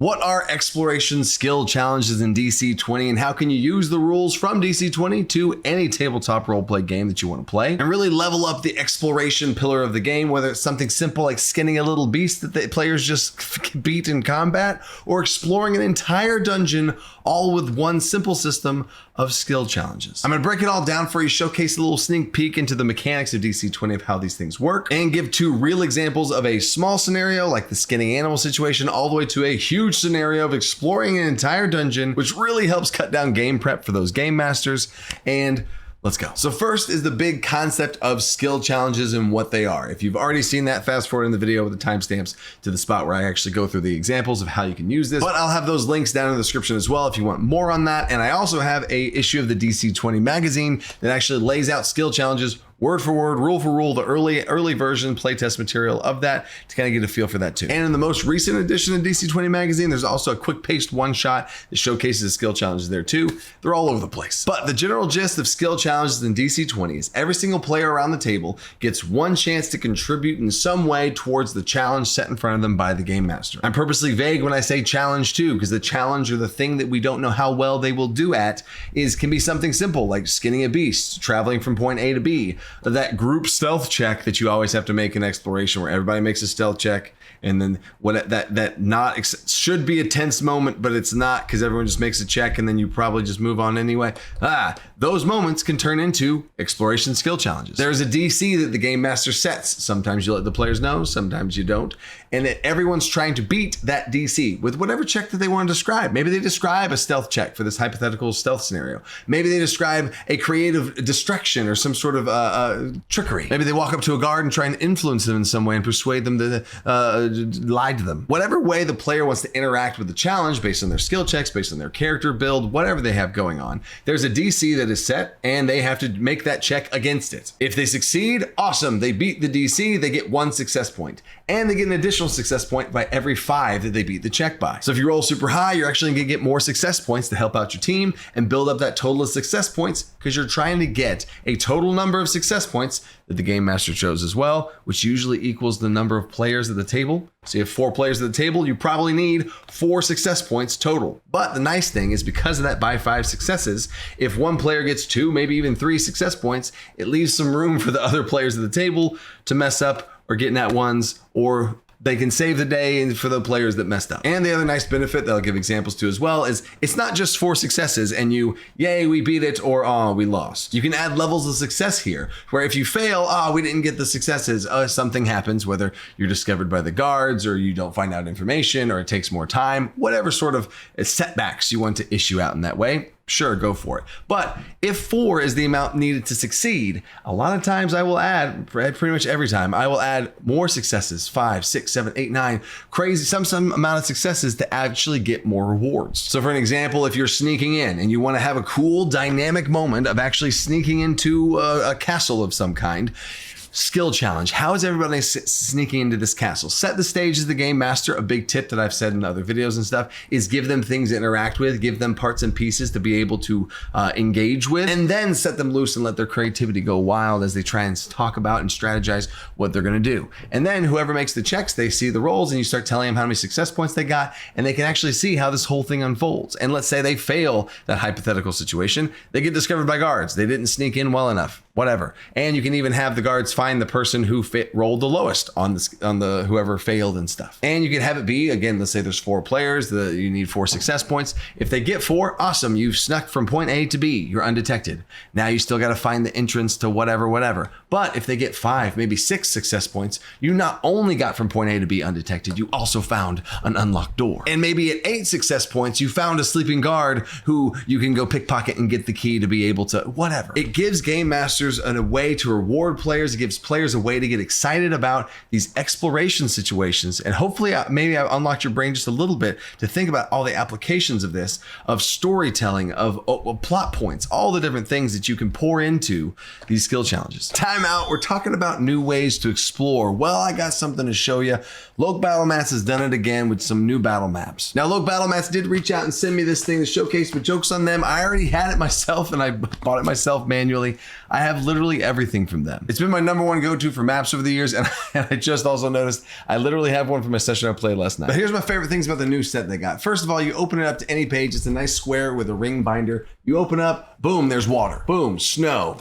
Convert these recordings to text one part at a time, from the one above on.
What are exploration skill challenges in DC20, and how can you use the rules from DC20 to any tabletop roleplay game that you want to play and really level up the exploration pillar of the game, whether it's something simple like skinning a little beast that the players just beat in combat, or exploring an entire dungeon all with one simple system of skill challenges. I'm going to break it all down for you, showcase a little sneak peek into the mechanics of DC20 of how these things work, and give two real examples of a small scenario like the skinning animal situation all the way to a huge scenario of exploring an entire dungeon, which really helps cut down game prep for those game masters. And let's go. So first is the big concept of skill challenges and what they are. If you've already seen that, fast forward in the video with the timestamps to the spot where I actually go through the examples of how you can use this. But I'll have those links down in the description as well if you want more on that. And I also have a issue of the DC20 magazine that actually lays out skill challenges word for word, rule for rule, the early version playtest material of that to kind of get a feel for that too. And in the most recent edition of DC20 magazine, there's also a quick paced one shot that showcases the skill challenges there too. They're all over the place. But the general gist of skill challenges in DC20 is every single player around the table gets one chance to contribute in some way towards the challenge set in front of them by the game master. I'm purposely vague when I say challenge too, because the challenge or the thing that we don't know how well they will do at can be something simple like skinning a beast, traveling from point A to B. That group stealth check that you always have to make in exploration, where everybody makes a stealth check, and then should be a tense moment, but it's not because everyone just makes a check and then you probably just move on anyway. Those moments can turn into exploration skill challenges. There's a DC that the game master sets. Sometimes you let the players know, sometimes you don't. And everyone's trying to beat that DC with whatever check that they want to describe. Maybe they describe a stealth check for this hypothetical stealth scenario. Maybe they describe a creative distraction or some sort of trickery. Maybe they walk up to a guard and try and influence them in some way and persuade them to lie to them. Whatever way the player wants to interact with the challenge based on their skill checks, based on their character build, whatever they have going on, there's a DC that is set and they have to make that check against it. If they succeed, awesome. They beat the DC, they get 1 success point. And they get an additional success point by every 5 that they beat the check by. So if you roll super high, you're actually gonna get more success points to help out your team and build up that total of success points, because you're trying to get a total number of success points that the game master chose as well, which usually equals the number of players at the table. So you have 4 players at the table, you probably need 4 success points total. But the nice thing is, because of that by 5 successes, if one player gets 2, maybe even 3 success points, it leaves some room for the other players at the table to mess up or get nat ones, or they can save the day for the players that messed up. And the other nice benefit that I'll give examples to as well is it's not just 4 successes and yay, we beat it, or oh, we lost. You can add levels of success here, where if you fail, we didn't get the successes, something happens, whether you're discovered by the guards or you don't find out information or it takes more time, whatever sort of setbacks you want to issue out in that way. Sure, go for it. But if 4 is the amount needed to succeed, a lot of times I will add, pretty much every time, I will add more successes, 5, 6, 7, 8, 9, crazy, some amount of successes to actually get more rewards. So for an example, if you're sneaking in and you want to have a cool dynamic moment of actually sneaking into a castle of some kind, skill challenge. How is everybody sneaking into this castle? Set the stage as the game master. A big tip that I've said in other videos and stuff is give them things to interact with, give them parts and pieces to be able to engage with, and then set them loose and let their creativity go wild as they try and talk about and strategize what they're going to do. And then whoever makes the checks, they see the rolls and you start telling them how many success points they got, and they can actually see how this whole thing unfolds. And let's say they fail that hypothetical situation, they get discovered by guards. They didn't sneak in well enough, whatever. And you can even have the guards find the person who rolled the lowest on the whoever failed and stuff. And you can have it be, again, let's say there's 4 players, you need 4 success points. If they get 4, awesome, you've snuck from point A to B, you're undetected. Now you still got to find the entrance to whatever. But if they get 5, maybe 6 success points, you not only got from point A to B undetected, you also found an unlocked door. And maybe at 8 success points, you found a sleeping guard who you can go pickpocket and get the key to be able to whatever. It gives game masters a way to reward players. It gives players a way to get excited about these exploration situations. And hopefully maybe I unlocked your brain just a little bit to think about all the applications of this, of storytelling, of plot points, all the different things that you can pour into these skill challenges. Time out. We're talking about new ways to explore. Well, I got something to show you. Loke Battle Mats has done it again with some new battle maps. Now, Loke Battle Mats did reach out and send me this thing to showcase, but jokes on them. I already had it myself and I bought it myself manually. I have have literally everything from them. It's been my #1 go-to for maps over the years, and I just also noticed I literally have one for my session I played last night. But here's my favorite things about the new set they got. First of all, you open it up to any page. It's a nice square with a ring binder. You open up, boom, there's water. Boom, snow.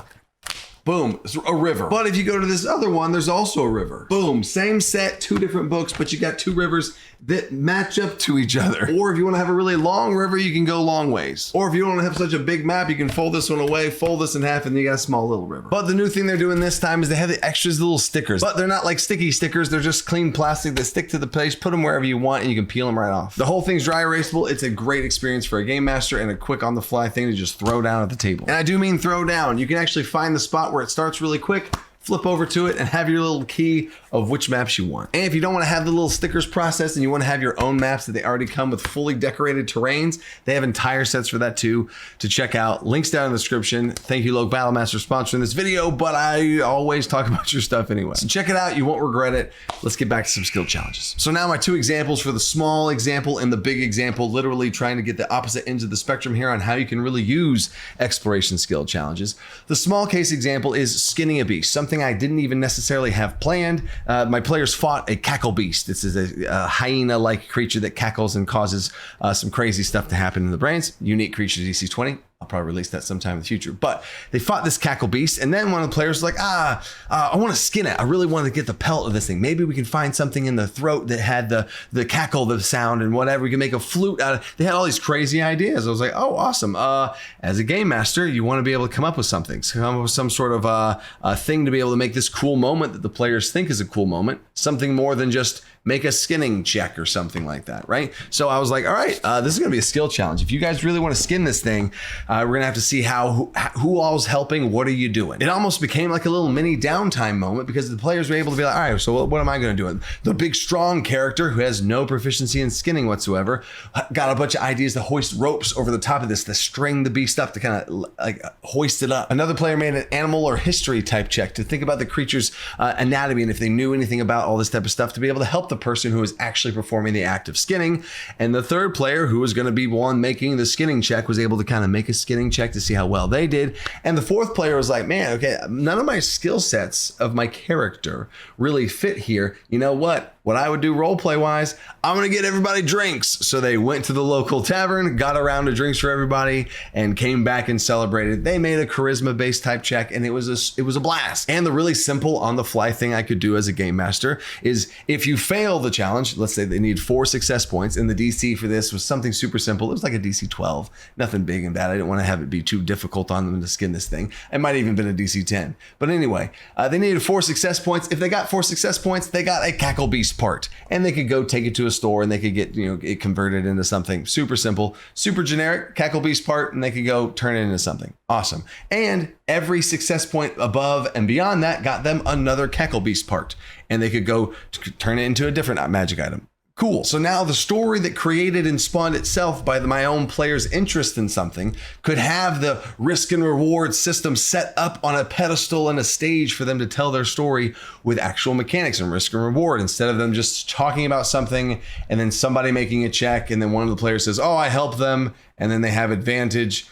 Boom, a river. But if you go to this other one, there's also a river. Boom, same set, 2 different books, but you got 2 rivers that match up to each other. Or if you want to have a really long river, you can go long ways. Or if you don't want to have such a big map, you can fold this one away, fold this in half, and you got a small little river. But the new thing they're doing this time is they have the extras, the little stickers. But they're not like sticky stickers. They're just clean plastic that stick to the page. Put them wherever you want, and you can peel them right off. The whole thing's dry erasable. It's a great experience for a game master and a quick on the fly thing to just throw down at the table. And I do mean throw down. You can actually find the spot where it starts really quick, flip over to it, and have your little key of which maps you want. And if you don't want to have the little stickers processed and you want to have your own maps that they already come with fully decorated terrains, they have entire sets for that too to check out. Links down in the description. Thank you, Loc Battlemaster, for sponsoring this video, but I always talk about your stuff anyway. So check it out. You won't regret it. Let's get back to some skill challenges. So now my 2 examples for the small example and the big example, literally trying to get the opposite ends of the spectrum here on how you can really use exploration skill challenges. The small case example is skinning a beast, something I didn't even necessarily have planned. My players fought a cackle beast. This is a hyena-like creature that cackles and causes some crazy stuff to happen in the brains. Unique creature DC20. I'll probably release that sometime in the future. But they fought this cackle beast, and then one of the players was like, I want to skin it. I really want to get the pelt of this thing. Maybe we can find something in the throat that had the cackle, the sound, and whatever. We can make a flute out of. They had all these crazy ideas. I was like, oh, awesome. As a game master, you want to be able to come up with something. So come up with some sort of a thing to be able to make this cool moment that the players think is a cool moment. Something more than just make a skinning check or something like that, right? So I was like, all right, this is gonna be a skill challenge. If you guys really want to skin this thing, we're gonna have to see who all's helping, what are you doing? It almost became like a little mini downtime moment because the players were able to be like, all right, so what am I gonna do? The big strong character who has no proficiency in skinning whatsoever got a bunch of ideas to hoist ropes over the top of this to string the beast up to kind of like hoist it up. Another player made an animal or history type check to think about the creature's anatomy and if they knew anything about all this type of stuff to be able to help the person who is actually performing the act of skinning. And the third player, who was going to be one making the skinning check, was able to kind of make a skinning check to see how well they did. And the fourth player was like, man, okay, none of my skill sets of my character really fit here. You know what I would do roleplay wise, I'm going to get everybody drinks. So they went to the local tavern, got a round of drinks for everybody, and came back and celebrated. They made a charisma based type check, and it was a blast. And the really simple on the fly thing I could do as a game master is if you fail the challenge, let's say they need 4 success points, and the DC for this was something super simple. It was like a DC 12, nothing big and bad. I didn't want to have it be too difficult on them to skin this thing. It might even been a DC 10. But anyway, they needed 4 success points. If they got 4 success points, they got a cackle beast part, and they could go take it to a store and they could get it converted into something super simple, super generic cackle beast part, and they could go turn it into something awesome. And every success point above and beyond that got them another cackle beast part, and they could go turn it into a different magic item. Cool. So now the story that created and spawned itself by my own player's interest in something could have the risk and reward system set up on a pedestal and a stage for them to tell their story with actual mechanics and risk and reward, instead of them just talking about something and then somebody making a check and then one of the players says, oh, I helped them, and then they have advantage.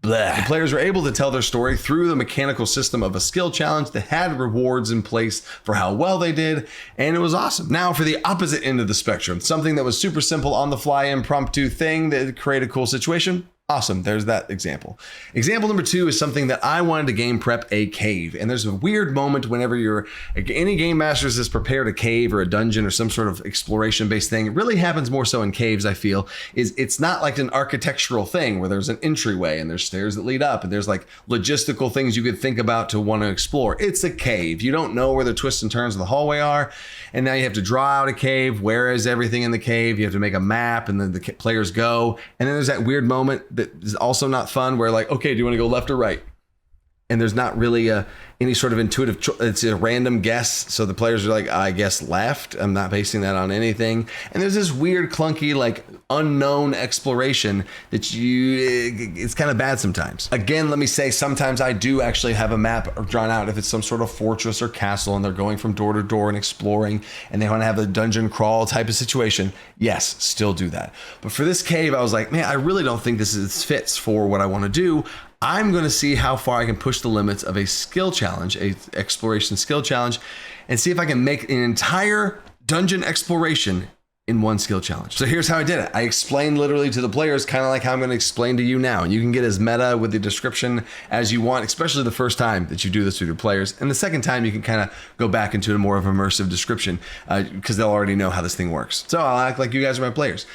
Blah. The players were able to tell their story through the mechanical system of a skill challenge that had rewards in place for how well they did, and it was awesome. Now for the opposite end of the spectrum, something that was super simple, on the fly, impromptu thing that created a cool situation. Awesome, there's that example. Example number 2 is something that I wanted to game prep a cave. And there's a weird moment whenever any game masters has prepared a cave or a dungeon or some sort of exploration based thing. It really happens more so in caves, I feel, is it's not like an architectural thing where there's an entryway and there's stairs that lead up and there's like logistical things you could think about to want to explore. It's a cave. You don't know where the twists and turns of the hallway are. And now you have to draw out a cave. Where is everything in the cave? You have to make a map, and then the players go. And then there's that weird moment that is also not fun where like, okay, do you want to go left or right? And there's not really any sort of intuitive it's a random guess. So the players are like, I guess left. I'm not basing that on anything. And there's this weird, clunky, like unknown exploration that it's kind of bad sometimes. Again, let me say, sometimes I do actually have a map drawn out if it's some sort of fortress or castle and they're going from door to door and exploring and they want to have a dungeon crawl type of situation. Yes, still do that. But for this cave, I was like, man, I really don't think this fits for what I want to do. I'm going to see how far I can push the limits of a skill challenge, a exploration skill challenge, and see if I can make an entire dungeon exploration in one skill challenge. So here's how I did it. I explained literally to the players, kind of like how I'm going to explain to you now. And you can get as meta with the description as you want, especially the first time that you do this with your players. And the second time, you can kind of go back into a more of immersive description because they'll already know how this thing works. So I'll act like you guys are my players.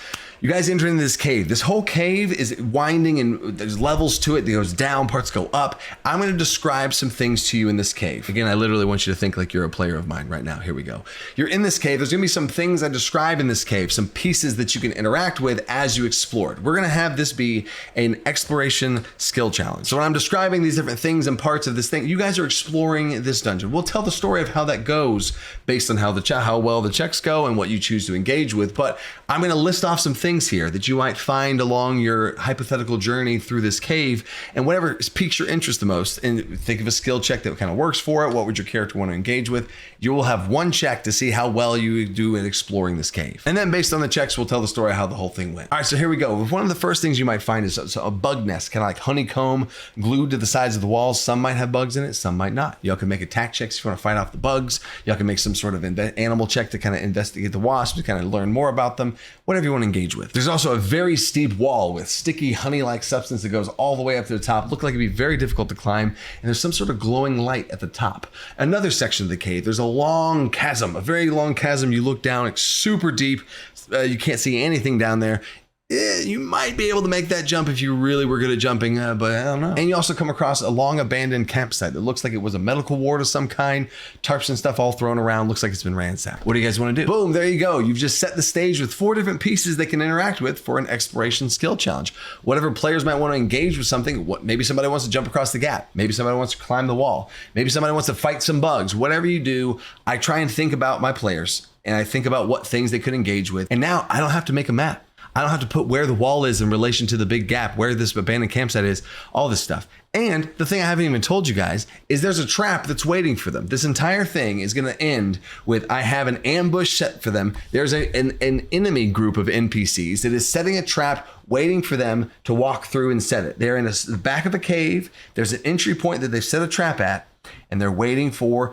You guys enter into this cave. This whole cave is winding and there's levels to it. It goes down, parts go up. I'm going to describe some things to you in this cave. Again, I literally want you to think like you're a player of mine right now. Here we go. You're in this cave. There's going to be some things I describe in this cave, some pieces that you can interact with as you explore it. We're going to have this be an exploration skill challenge. So when I'm describing these different things and parts of this thing, you guys are exploring this dungeon. We'll tell the story of how that goes based on how well the checks go and what you choose to engage with. But I'm going to list off some things here that you might find along your hypothetical journey through this cave, and whatever piques your interest the most, and think of a skill check that kind of works for it. What would your character want to engage with? You will have one check to see how well you do in exploring this cave. And then based on the checks, we'll tell the story of how the whole thing went. All right, so here we go. One of the first things you might find is a bug nest, kind of like honeycomb glued to the sides of the walls. Some might have bugs in it, some might not. Y'all can make attack checks if you want to fight off the bugs. Y'all can make some sort of animal check to kind of investigate the wasps, to kind of learn more about them, whatever you want to engage with. There's also a very steep wall with sticky honey-like substance that goes all the way up to the top. Looked like it'd be very difficult to climb, and there's some sort of glowing light at the top. Another section of the cave, there's a long chasm, a very long chasm. You look down, it's super deep. You can't see anything down there. You might be able to make that jump if you really were good at jumping, but I don't know. And you also come across a long abandoned campsite that looks like it was a medical ward of some kind, tarps and stuff all thrown around, looks like it's been ransacked. What do you guys want to do? Boom, there you go. You've just set the stage with 4 different pieces they can interact with for an exploration skill challenge. Whatever players might want to engage with something, maybe somebody wants to jump across the gap, maybe somebody wants to climb the wall, maybe somebody wants to fight some bugs. Whatever you do, I try and think about my players, and I think about what things they could engage with. And now I don't have to make a map. I don't have to put where the wall is in relation to the big gap, where this abandoned campsite is, all this stuff. And the thing I haven't even told you guys is there's a trap that's waiting for them. This entire thing is going to end with, I have an ambush set for them. There's an enemy group of NPCs that is setting a trap, waiting for them to walk through and set it. They're in the back of a cave. There's an entry point that they've set a trap at, and they're waiting to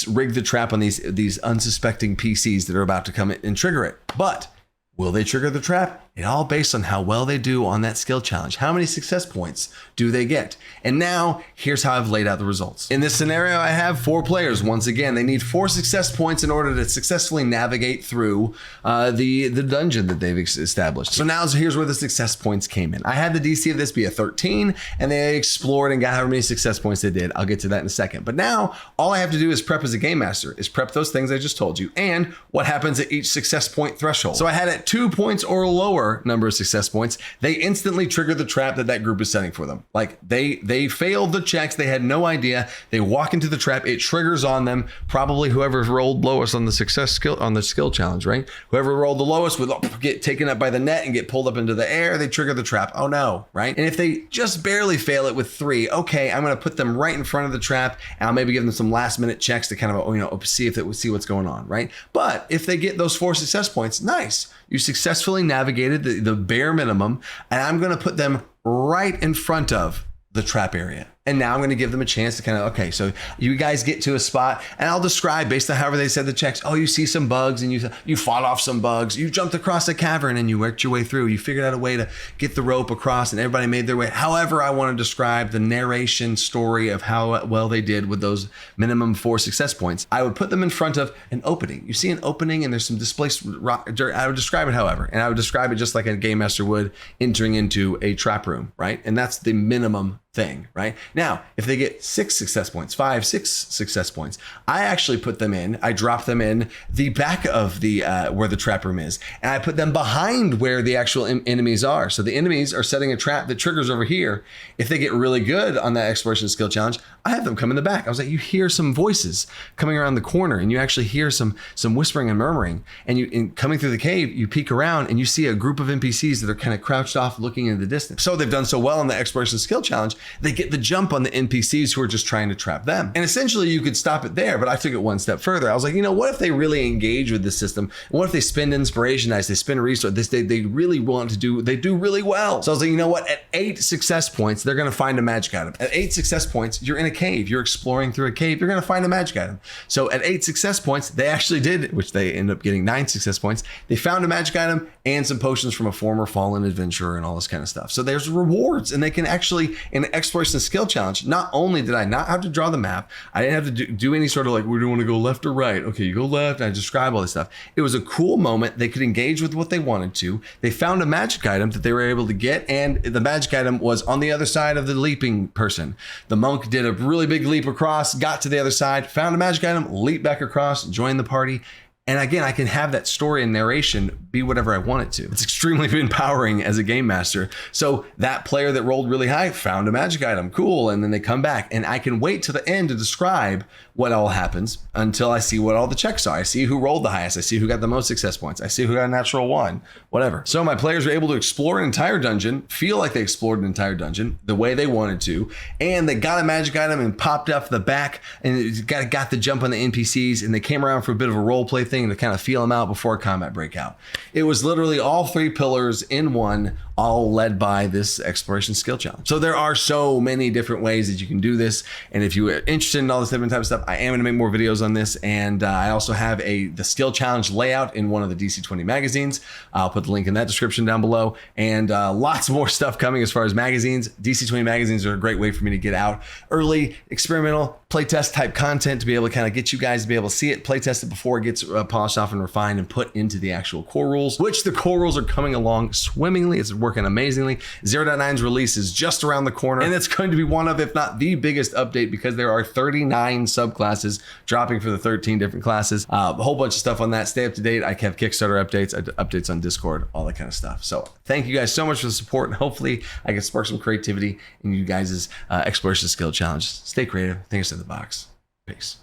rig the trap on these unsuspecting PCs that are about to come in and trigger it. But will they trigger the trap? It all based on how well they do on that skill challenge. How many success points do they get? And now here's how I've laid out the results. In this scenario, I have 4 players. Once again, they need 4 success points in order to successfully navigate through the dungeon that they've established. So now here's where the success points came in. I had the DC of this be a 13, and they explored and got however many success points they did. I'll get to that in a second. But now all I have to do is prep as a game master, is prep those things I just told you, and what happens at each success point threshold. So I had at 2 points or lower number of success points, they instantly trigger the trap that group is setting for them. Like they failed the checks, they had no idea. They walk into the trap, it triggers on them. Probably whoever rolled lowest on the skill challenge, right? Whoever rolled the lowest would get taken up by the net and get pulled up into the air. They trigger the trap. Oh no, right? And if they just barely fail it with 3, okay, I'm going to put them right in front of the trap, and I'll maybe give them some last minute checks to kind of see what's going on, right? But if they get those 4 success points, nice. You successfully navigated the bare minimum, and I'm going to put them right in front of the trap area. And now I'm going to give them a chance to kind of, okay, so you guys get to a spot, and I'll describe based on however they said the checks. Oh, you see some bugs, and you fought off some bugs. You jumped across a cavern, and you worked your way through. You figured out a way to get the rope across, and everybody made their way. However, I want to describe the narration story of how well they did with those minimum 4 success points. I would put them in front of an opening. You see an opening, and there's some displaced rock dirt. I would describe it, however, and I would describe it just like a game master would entering into a trap room, right? And that's the minimum thing, right? Now, if they get 6 success points, 5, 6 success points, I actually put them in, I drop them in the back of the where the trap room is, and I put them behind where the actual enemies are. So the enemies are setting a trap that triggers over here. If they get really good on that exploration skill challenge, I have them come in the back. I was like, you hear some voices coming around the corner, and you actually hear some whispering and murmuring, and coming through the cave, you peek around and you see a group of NPCs that are kind of crouched off looking in the distance. So they've done so well on the exploration skill challenge, they get the jump on the NPCs who are just trying to trap them. And essentially you could stop it there, but I took it one step further. I was like, you know, what if they really engage with the system? What if they spend inspiration dice, they spend resource, they really want to do, they do really well. So I was like, you know what, at 8 success points, they're gonna find a magic item. At 8 success points, you're in a cave, you're exploring through a cave, you're gonna find a magic item. So at 8 success points, they actually did, which they ended up getting 9 success points. They found a magic item and some potions from a former fallen adventurer and all this kind of stuff. So there's rewards, and they can actually, in an exploration skill challenge, not only did I not have to draw the map, I didn't have to do any sort of like, we don't want to go left or right. Okay, you go left, and I describe all this stuff. It was a cool moment. They could engage with what they wanted to. They found a magic item that they were able to get, and the magic item was on the other side of the leaping person. The monk did a really big leap across, got to the other side, found a magic item, leaped back across, joined the party. And again, I can have that story and narration be whatever I want it to. It's extremely empowering as a game master. So that player that rolled really high found a magic item, cool. And then they come back, and I can wait to the end to describe what all happens until I see what all the checks are. I see who rolled the highest. I see who got the most success points. I see who got a natural 1, whatever. So my players were able to explore an entire dungeon, feel like they explored an entire dungeon the way they wanted to. And they got a magic item and popped up the back and got the jump on the NPCs, and they came around for a bit of a role play thing to kind of feel them out before a combat breakout. It was literally all 3 pillars in one, all led by this exploration skill challenge. So there are so many different ways that you can do this. And if you're interested in all this different type of stuff, I am gonna make more videos on this. And I also have the skill challenge layout in one of the DC20 magazines. I'll put the link in that description down below. And lots more stuff coming as far as magazines. DC20 magazines are a great way for me to get out early, experimental, playtest type content to be able to kind of get you guys to be able to see it, playtest it before it gets polished off and refined and put into the actual core rules, which the core rules are coming along swimmingly. It's working amazingly. 0.9's release is just around the corner, and it's going to be one of, if not the biggest update, because there are 39 subclasses dropping for the 13 different classes. A whole bunch of stuff on that. Stay up to date. I have Kickstarter updates, updates on Discord, all that kind of stuff. So thank you guys so much for the support, and hopefully I can spark some creativity in you guys' exploration skill challenge. Stay creative. Think outside the box. Peace.